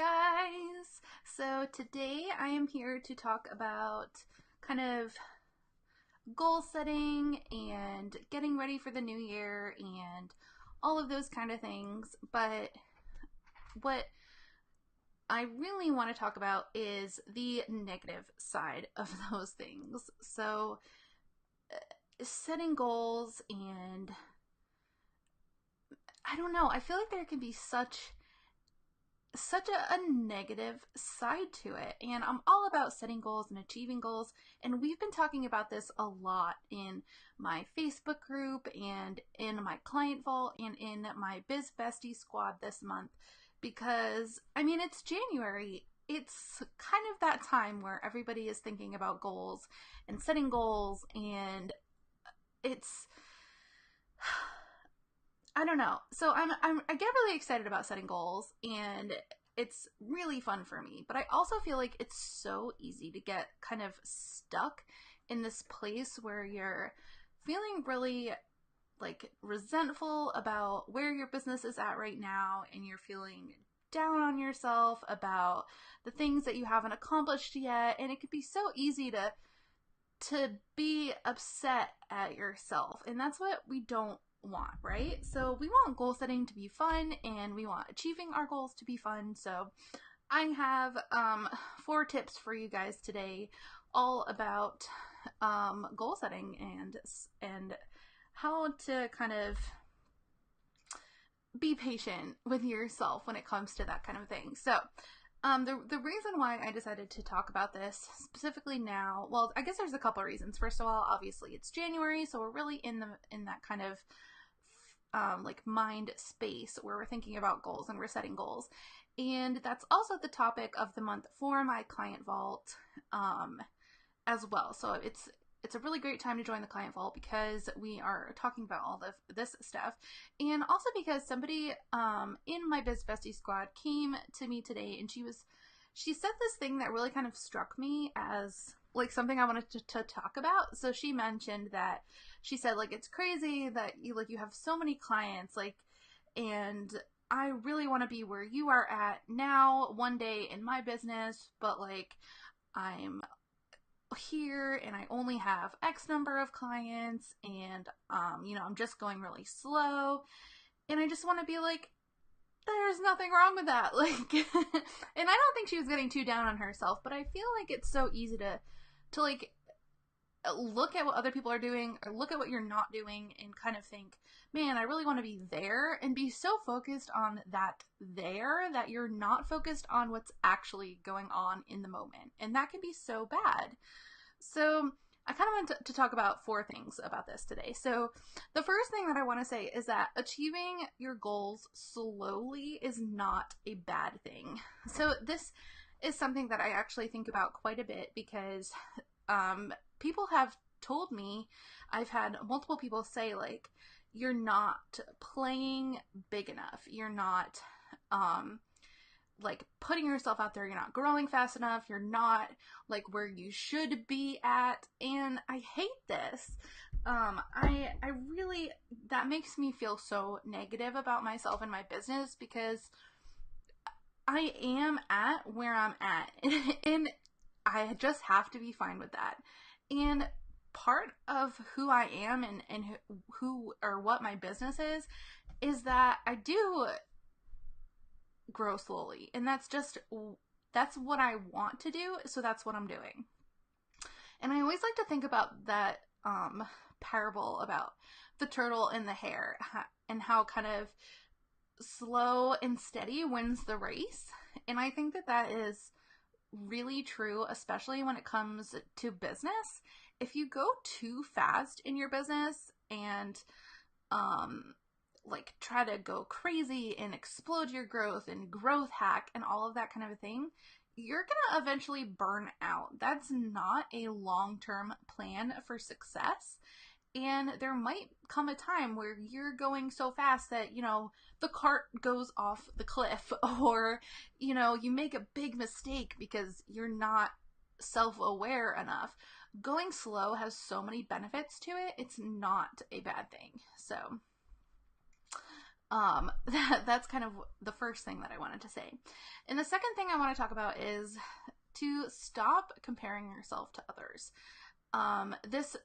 guys? So today I am here to talk about kind of goal setting and getting ready for the new year and all of those kind of things. But what I really want to talk about is the negative side of those things. So setting goals, and I don't know, I feel like there can be such a negative side to it, and I'm all about setting goals and achieving goals, and we've been talking about this a lot in my Facebook group and in my client vault and in my Biz Bestie squad this month, because I mean, it's January. It's kind of that time where everybody is thinking about goals and setting goals, and it's I don't know. So I get really excited about setting goals, and it's really fun for me. But I also feel like it's so easy to get kind of stuck in this place where you're feeling really like resentful about where your business is at right now, and you're feeling down on yourself about the things that you haven't accomplished yet, and it can be so easy to be upset at yourself, and that's what we don't want, right? So we want goal setting to be fun, and we want achieving our goals to be fun. So I have 4 tips for you guys today, all about goal setting and how to kind of be patient with yourself when it comes to that kind of thing. So the reason why I decided to talk about this specifically now, well, I guess there's a couple of reasons. First of all, obviously it's January, so we're really in that kind of like mind space where we're thinking about goals and we're setting goals. And that's also the topic of the month for my client vault as well. So it's a really great time to join the client vault because we are talking about all of this stuff. And also because somebody in my Biz Bestie squad came to me today, and she said this thing that really kind of struck me as like something I wanted to talk about. So she mentioned that, she said, like, it's crazy that you have so many clients, like, and I really want to be where you are at now one day in my business, but like I'm here and I only have X number of clients, and I'm just going really slow, and I just want to be like, there's nothing wrong with that, like and I don't think she was getting too down on herself, but I feel like it's so easy to like look at what other people are doing or look at what you're not doing and kind of think, man, I really want to be there, and be so focused on that you're not focused on what's actually going on in the moment. And that can be so bad. So I kind of want to talk about 4 things about this today. So the first thing that I want to say is that achieving your goals slowly is not a bad thing. So this is something that I actually think about quite a bit, because people have told me, I've had multiple people say, like, you're not playing big enough. You're not like putting yourself out there. You're not growing fast enough. You're not like where you should be at. And I hate this. I really, that makes me feel so negative about myself and my business, because I am at where I'm at, and I just have to be fine with that. And part of who I am and who or what my business is that I do grow slowly, and that's what I want to do, so that's what I'm doing. And I always like to think about that parable about the turtle and the hare, and how kind of slow and steady wins the race. And I think that is really true, especially when it comes to business. If you go too fast in your business and like try to go crazy and explode your growth and growth hack and all of that kind of a thing, you're gonna eventually burn out. That's not a long-term plan for success. And there might come a time where you're going so fast that, the cart goes off the cliff, or, you make a big mistake because you're not self-aware enough. Going slow has so many benefits to it. It's not a bad thing. So That's kind of the first thing that I wanted to say. And the second thing I want to talk about is to stop comparing yourself to others. This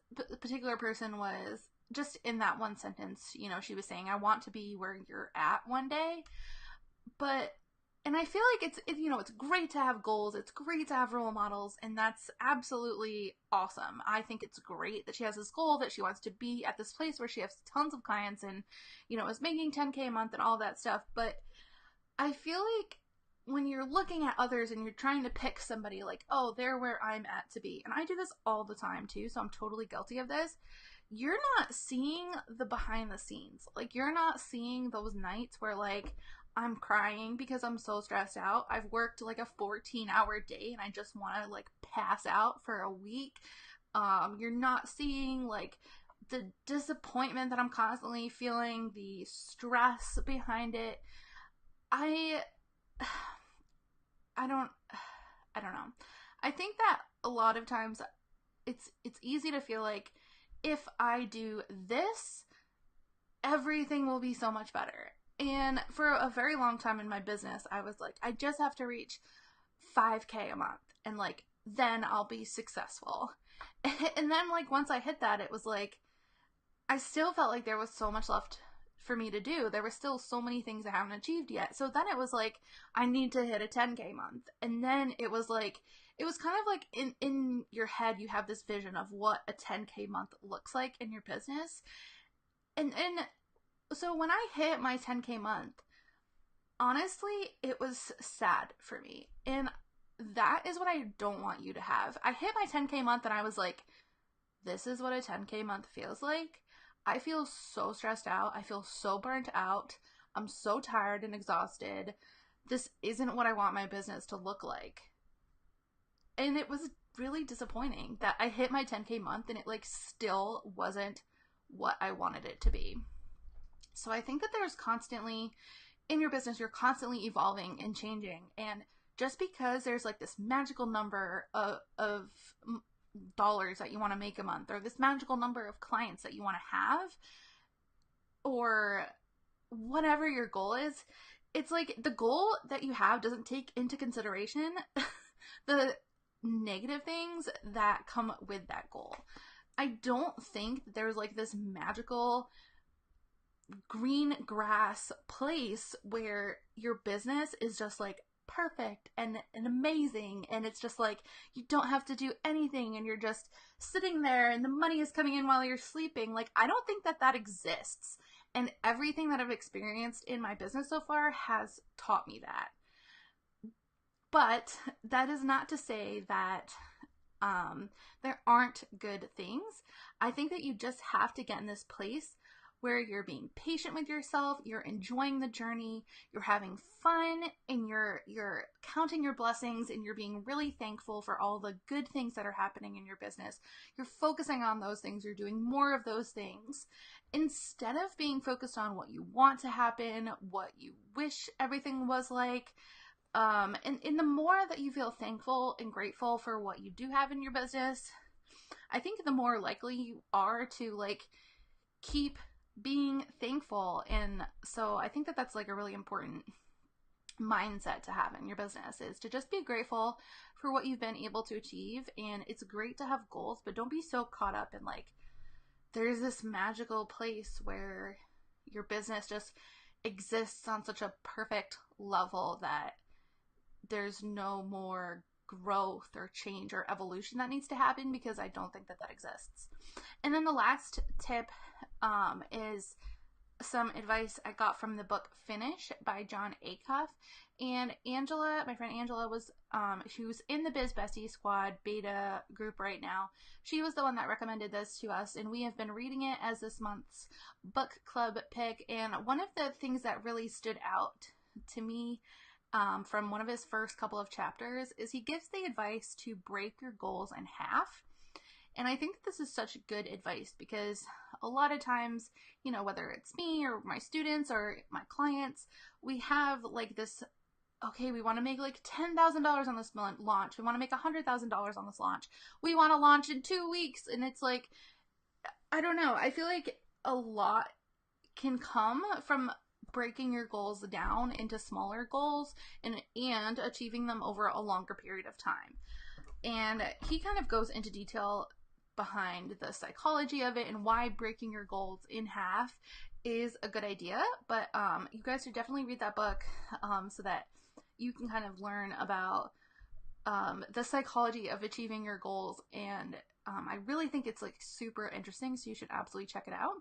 particular person was just in that one sentence, she was saying, I want to be where you're at one day. But, and I feel like it's great to have goals. It's great to have role models. And that's absolutely awesome. I think it's great that she has this goal that she wants to be at this place where she has tons of clients and, is making 10K a month and all that stuff. But I feel like when you're looking at others and you're trying to pick somebody like, oh, they're where I'm at to be. And I do this all the time too, so I'm totally guilty of this. You're not seeing the behind the scenes. Like, you're not seeing those nights where, like, I'm crying because I'm so stressed out. I've worked like a 14-hour day and I just want to like pass out for a week. You're not seeing like the disappointment that I'm constantly feeling, the stress behind it. I don't know. I think that a lot of times it's easy to feel like if I do this, everything will be so much better. And for a very long time in my business, I was like, I just have to reach 5K a month and like then I'll be successful. And then like once I hit that, it was like I still felt like there was so much left for me to do. There were still so many things I haven't achieved yet. So then it was like, I need to hit a 10K month. And then it was like, it was kind of like in your head, you have this vision of what a 10K month looks like in your business. And so when I hit my 10K month, honestly, it was sad for me. And that is what I don't want you to have. I hit my 10K month and I was like, this is what a 10K month feels like. I feel so stressed out. I feel so burnt out. I'm so tired and exhausted. This isn't what I want my business to look like. And it was really disappointing that I hit my 10K month and it like still wasn't what I wanted it to be. So I think that there's constantly, in your business, you're constantly evolving and changing. And just because there's like this magical number of dollars that you want to make a month, or this magical number of clients that you want to have, or whatever your goal is, it's like the goal that you have doesn't take into consideration the negative things that come with that goal. I don't think that there's like this magical green grass place where your business is just like perfect and amazing, and it's just like you don't have to do anything and you're just sitting there and the money is coming in while you're sleeping. Like, I don't think that exists, and everything that I've experienced in my business so far has taught me that. But that is not to say that there aren't good things. I think that you just have to get in this place where you're being patient with yourself, you're enjoying the journey, you're having fun, and you're counting your blessings, and you're being really thankful for all the good things that are happening in your business. You're focusing on those things, you're doing more of those things, instead of being focused on what you want to happen, what you wish everything was like. And the more that you feel thankful and grateful for what you do have in your business, I think the more likely you are to like keep being thankful. And so I think that that's like a really important mindset to have in your business, is to just be grateful for what you've been able to achieve. And it's great to have goals, but don't be so caught up in like there's this magical place where your business just exists on such a perfect level that there's no more growth or change or evolution that needs to happen, because I don't think that exists. And then the last tip is some advice I got from the book Finish by John Acuff. And Angela, my friend Angela, was she was in the Biz Bestie Squad beta group right now. She was the one that recommended this to us, and we have been reading it as this month's book club pick. And one of the things that really stood out to me from one of his first couple of chapters is he gives the advice to break your goals in half. And I think this is such good advice, because a lot of times, you know, whether it's me or my students or my clients, we have like this, okay, we want to make like $10,000 on this launch. We want to make $100,000 on this launch. We want to launch in 2 weeks. And it's like, I don't know. I feel like a lot can come from breaking your goals down into smaller goals and achieving them over a longer period of time. And he kind of goes into detail behind the psychology of it and why breaking your goals in half is a good idea. But you guys should definitely read that book so that you can kind of learn about the psychology of achieving your goals. And I really think it's like super interesting, so you should absolutely check it out.